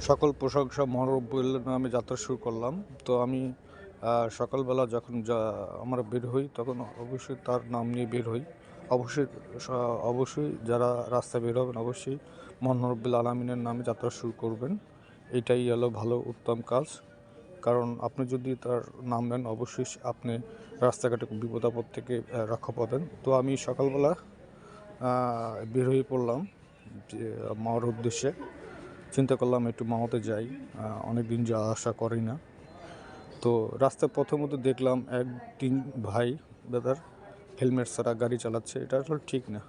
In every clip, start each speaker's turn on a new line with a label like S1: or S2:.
S1: সকল প্রশংসা মহারব্বুল্লাহ নামে যাত্রা শুরু করলাম। তো আমি সকালবেলা যখন আমরা বের হই তখন অবশ্যই তার নাম নিয়ে বের হই। অবশ্যই অবশ্যই যারা রাস্তায় বের হবেন অবশ্যই মহান রব্বুল আলামিনের নামে যাত্রা শুরু করবেন। এটাই হলো ভালো উত্তম কাজ। কারণ আপনি যদি তার নাম নেন অবশ্যই আপনি রাস্তাঘাটে বিপদ আপদ থেকে রক্ষা পাবেন। তো আমি সকালবেলা বের হয়ে পড়লাম যে মাওয়ার উদ্দেশ্যে। চিন্তা করলাম একটু মাওয়াতে যাই, অনেক দিন যাওয়া আসা করি না। তো রাস্তায় প্রথমত দেখলাম তিন ভাই দাদার হেলমেট ছাড়া গাড়ি চালাচ্ছে। এটা আসলে ঠিক না।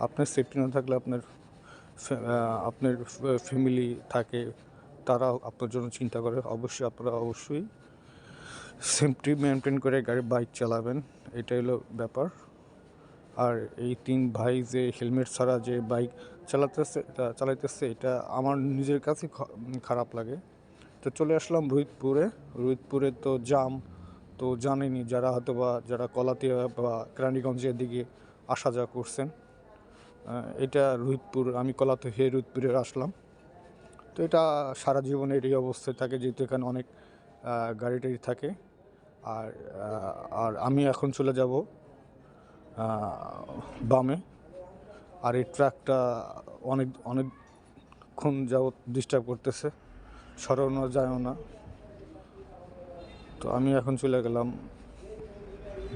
S1: আপনার সেফটি না থাকলে আপনার ফ্যামিলি থাকে, তারা আপনার জন্য চিন্তা করে। আপনারা অবশ্যই সেফটি মেনটেন করে বাইক চালাবেন, এটাই হলো ব্যাপার। আর এই তিন ভাই যে হেলমেট ছাড়া যে বাইক চালাইতেছে এটা আমার নিজের কাছে খারাপ লাগে। তো চলে আসলাম রুইতপুরে তো জাম। তো জানেনি যারা কলাতিয়া বা কেরানীগঞ্জের দিকে আসা যাওয়া করছেন, এটা রুইতপুর, আমি কলাতে হয়ে রুইতপুরে আসলাম। তো এটা সারা জীবনের এই অবস্থায় থাকে, যেহেতু এখানে অনেক গাড়ি টাড়ি থাকে। আর আর আমি এখন চলে যাব বামে। আর এই ট্রাকটা অনেকক্ষণ যাবত ডিস্টার্ব করতেছে, সরানো যায়ও না। তো আমি এখন চলে গেলাম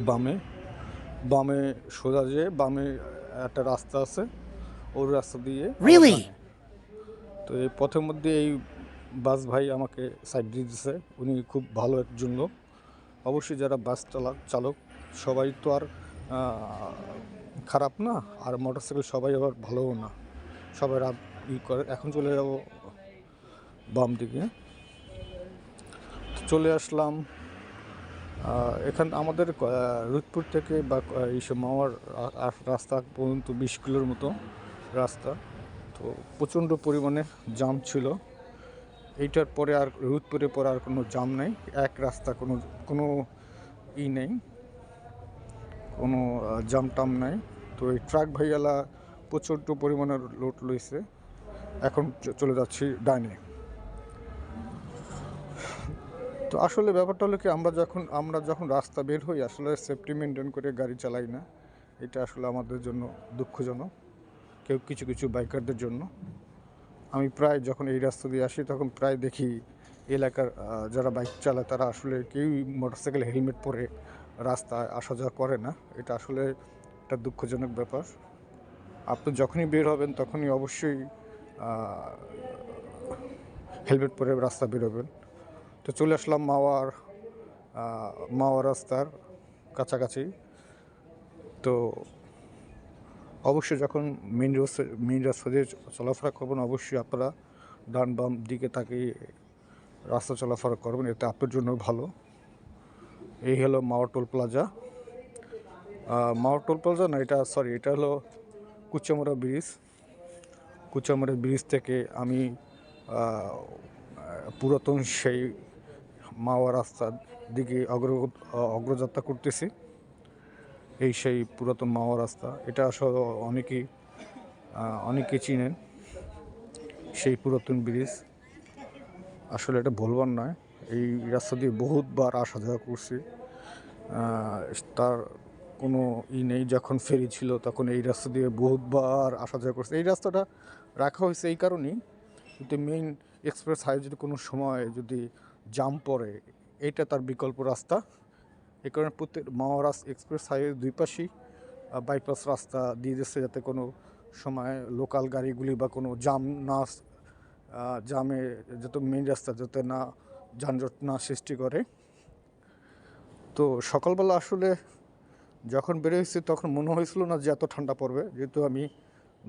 S1: বামে। সোজা যেয়ে বামে একটা রাস্তা আছে, ওই রাস্তা দিয়ে আবার ডানে। তো এই পথের মধ্যে এই বাস ভাই আমাকে সাইড দিয়ে দিচ্ছে। উনি খুব ভালো একজন লোক। অবশ্যই যারা বাস চালক সবাই তো আর খারাপ না, আর মোটরসাইকেল সবাই আবার ভালোও না, সবাই করে। এখন চলে যাব বাম দিকে। চলে আসলাম এখানে আমাদের রুদপুর থেকে বা এইসব মাওয়ার রাস্তা পর্যন্ত 20 কিলোর মতো রাস্তা। তো প্রচণ্ড পরিমাণে জাম ছিল। এইটার পরে আর রুদপুরে পরে আর কোনো জাম নেই, এক রাস্তা, কোনো কোনো নেই, কোনো জাম টাম নাই। তো এই ট্রাক ভাইয়ালা প্রচণ্ড পরিমাণে লোড লইছে। এখন চলে যাচ্ছি ডাইনে। তো আসলে ব্যাপারটা হলো কি, আমরা যখন রাস্তা বের হই আসলে সেফটি মেনটেন করে গাড়ি চালাই না। এটা আসলে আমাদের জন্য দুঃখজনক, কিছু কিছু বাইকারদের জন্য। আমি প্রায় যখন এই রাস্তা দিয়ে আসি তখন প্রায় দেখি এলাকার যারা বাইক চালায় তারা আসলে কেউই মোটরসাইকেল হেলমেট পরে রাস্তায় আসা যাওয়া করে না। এটা আসলে একটা দুঃখজনক ব্যাপার। আপনি যখনই বের হবেন তখনই অবশ্যই হেলমেট পরে রাস্তা বেরোবেন। তো চলে আসলাম মাওয়া রাস্তার কাছাকাছি। তো অবশ্যই যখন মেন রাস্তা দিয়ে চলাফেরা করবেন অবশ্যই আপনারা ডান বাম দিকে তাকিয়ে রাস্তা চলাফেরা করবেন, এতে আপনার জন্য ভালো। এই হলো মাওয়া টোল প্লাজা। না, এটা হলো কুচামরা ব্রিজ থেকে আমি পুরাতন সেই মাওয়া রাস্তার দিকে অগ্রযাত্রা করতেছি। এই সেই পুরাতন মাওয়া রাস্তা, এটা আসলে অনেকেই চিনেন সেই পুরাতন ব্রিজ। আসলে এটা বলবার নয়, এই রাস্তা দিয়ে বহুতবার আসা যাওয়া করছি। তার কোনো নেই, যখন ফেরি ছিল তখন এই রাস্তা দিয়ে বহুতবার আসা যাওয়া করছে। এই রাস্তাটা রাখা হয়েছে এই কারণেই, কিন্তু মেইন এক্সপ্রেস হাইওয়ে যদি কোনো সময় যদি জাম পড়ে, এইটা তার বিকল্প রাস্তা। এই কারণে প্রত্যেক মাওয়া এক্সপ্রেস হাইওয়ে দুই পাশেই বাইপাস রাস্তা দিয়ে দিচ্ছে, যাতে কোনো সময় লোকাল গাড়িগুলি বা কোনো জামে যত মেইন রাস্তা যাতে না যানজট না সৃষ্টি করে। তো সকালবেলা আসলে যখন বের হয়েছি তখন মনে হয়েছিল না যে এত ঠান্ডা পড়বে, যেহেতু আমি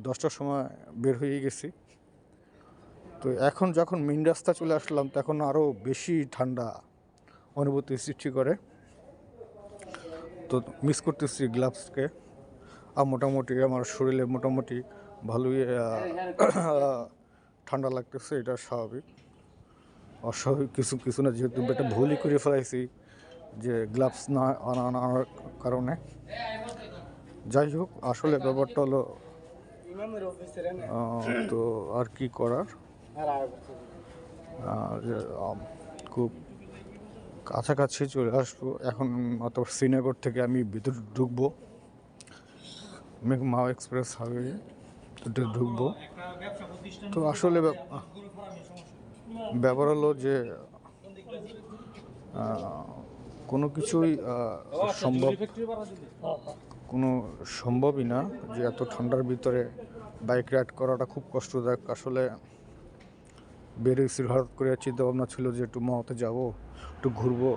S1: 10টার সময় বের হয়ে গেছি। তো এখন যখন মেইন রাস্তা চলে আসলাম তখন আরও বেশি ঠান্ডা অনুভূতি সৃষ্টি করে। তো মিস করতেছি গ্লাভসকে। আর মোটামুটি আমার শরীরে মোটামুটি ভালোই ঠান্ডা লাগতেছে, এটা স্বাভাবিক। অস্বাভাবিক কিছু না, যেহেতু একটা ভুলই করে ফেলাইছি যে গ্লাভস না আনার কারণে। যাই হোক, আসলে ব্যাপারটা হলো তো আর কি করার। যে, খুব কাছাকাছি চলে আসবো। এখন অত শ্রীনগর থেকে আমি ভিতরে ঢুকবো, মেঘমাও এক্সপ্রেস হাইওয়ে ঢুকবো। তো আসলে ব্যাপার হলো যে কোনো কিছুই সম্ভব কোনো সম্ভবই না যে এত ঠান্ডার ভিতরে বাইক রাইড করাটা খুব কষ্টদায়ক। আসলে বেরিয়েছি হঠাৎ করে, চিন্তা ভাবনা ছিল যে একটু মাওতে যাবো, একটু ঘুরবো,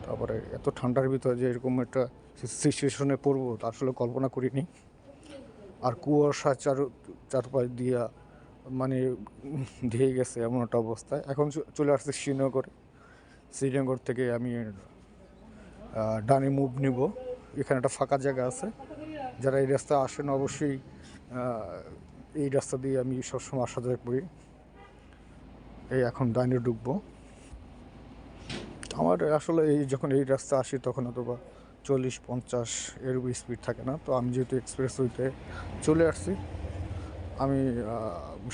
S1: তারপরে এত ঠান্ডার ভিতরে যে এরকম একটা সিচুয়েশনে পড়বো তা আসলে কল্পনা করিনি। আর কুয়াশা চারপাশ দিয়া মানে ধেয়ে গেছে এমন একটা অবস্থায়। এখন চলে আসছে শ্রীনগরে। শ্রীনগর থেকে আমি ডানে মুভ নিব। এখানে একটা ফাঁকা জায়গা আছে, যারা এই রাস্তা আসেন অবশ্যই এই রাস্তা দিয়ে আমি সবসময় আসা যাওয়া করি। এই এখন ডানে ঢুকবো। আমার আসলে যখন এই রাস্তা আসি তখন অথবা 40-50 এর স্পিড থাকে না। তো আমি যেহেতু এক্সপ্রেস ওয়েতে চলে আসছি, আমি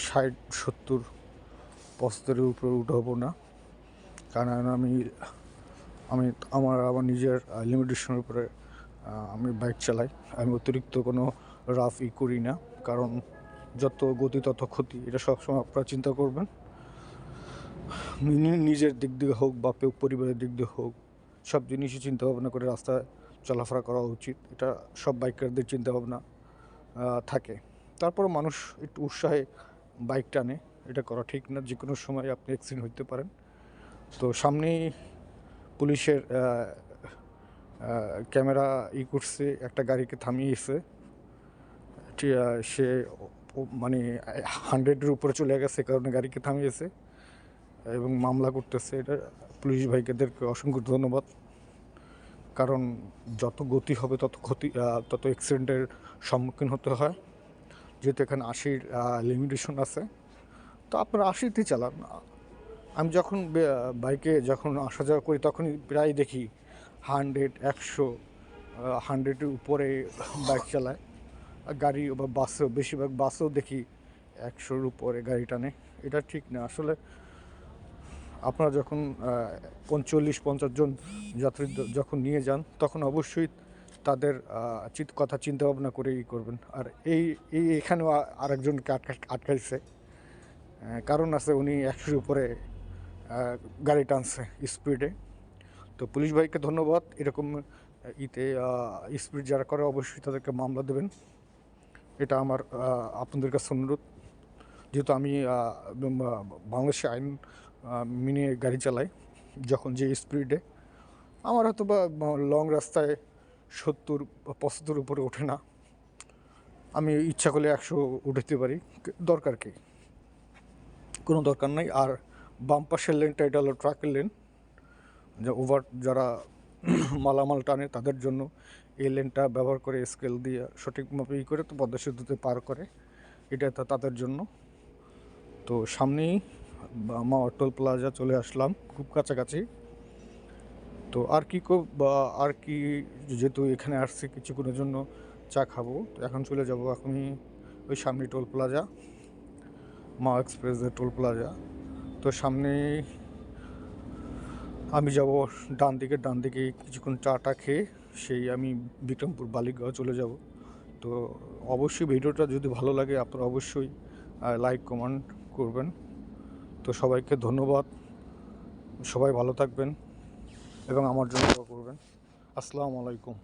S1: 60-70-75 উপরে উঠাবো না, কারণ আমি আমি আমার নিজের লিমিটেশনের উপরে আমি বাইক চালাই। আমি অতিরিক্ত কোনো রাফ করি না, কারণ যত গতি তত ক্ষতি, এটা সবসময় আপনারা চিন্তা করবেন। নিজের দিক দিয়ে হোক বা পরিবারের দিক দিয়ে হোক, সব জিনিসই চিন্তা ভাবনা করে রাস্তায় চলাফেরা করা উচিত। এটা সব বাইকারদের চিন্তা ভাবনা থাকে। তারপর মানুষ একটু উৎসাহে বাইক টানে, এটা করা ঠিক না। যে কোনো সময় আপনি অ্যাক্সিডেন্ট হতে পারেন। তো সামনেই পুলিশের ক্যামেরা করছে, একটা গাড়িকে থামিয়েছে। সে মানে 100-এর উপরে চলে গেছে, কারণে গাড়িকে থামিয়েছে এবং মামলা করতেছে। এটা পুলিশ ভাইকেদেরকে অসংখ্য ধন্যবাদ, কারণ যত গতি হবে তত ক্ষতি, তত অ্যাক্সিডেন্টের সম্মুখীন হতে হয়। যেহেতু এখানে 80-র লিমিটেশন আছে, তো আপনারা 80-তেই চালান। আমি যখন বাইকে যখন আসা যাওয়া করি তখনই প্রায় দেখি 100-100-100-এর উপরে বাইক চালায়। গাড়ি বা বাসেও, বেশিরভাগ বাসেও দেখি 100-র উপরে গাড়ি টানে। এটা ঠিক না। আসলে আপনারা যখন 40-50 জন যাত্রী যখন নিয়ে যান, তখন অবশ্যই তাদের কথা চিন্তা ভাবনা করে করবেন। আর এখানেও আরেকজনকে আটকাইছে, কারণ আছে, উনি 100-র উপরে গাড়ি টানছে স্পিডে। তো পুলিশ ভাইকে ধন্যবাদ। এরকম স্পিড যারা করে অবশ্যই তাদেরকে মামলা দেবেন, এটা আমার আপনাদের কাছে অনুরোধ। যেহেতু আমি বাংলাদেশে আইন মেনে গাড়ি চালাই, যখন যে স্পিডে আমার হয়তো বা লং রাস্তায় 70-75 উপরে ওঠে না, আমি ইচ্ছা করলে 100 উঠাতে পারি। দরকার কি? কোনো দরকার নাই। আর বাম পাশের লেনটা, এটা হলো ট্রাকের লেন, যারা মালামাল টানে তাদের জন্য এই লেনটা ব্যবহার করে, স্কেল দিয়ে সঠিকভাবে করে তো পদ্মা সেতুতে পার করে, এটা তাদের জন্য। তো সামনেই টোল প্লাজা চলে আসলাম, খুব কাছাকাছি। তো আর কি, যেহেতু এখানে আসছি কিছুক্ষণের জন্য চা খাবো, তো এখন চলে যাব এখনই ওই সামনে টোল প্লাজা, মা এক্সপ্রেসের টোল প্লাজা। তো সামনে আমি যাব ডান দিকে কিছুক্ষণ চাটা খেয়ে সেই আমি বিক্রমপুর বালিগাঁও চলে যাব। তো অবশ্যই ভিডিওটা যদি ভালো লাগে আপনারা অবশ্যই লাইক কমেন্ট করবেন। তো সবাইকে ধন্যবাদ, সবাই ভালো থাকবেন এবং আমার জন্য দোয়া করবেন। আসসালামু আলাইকুম।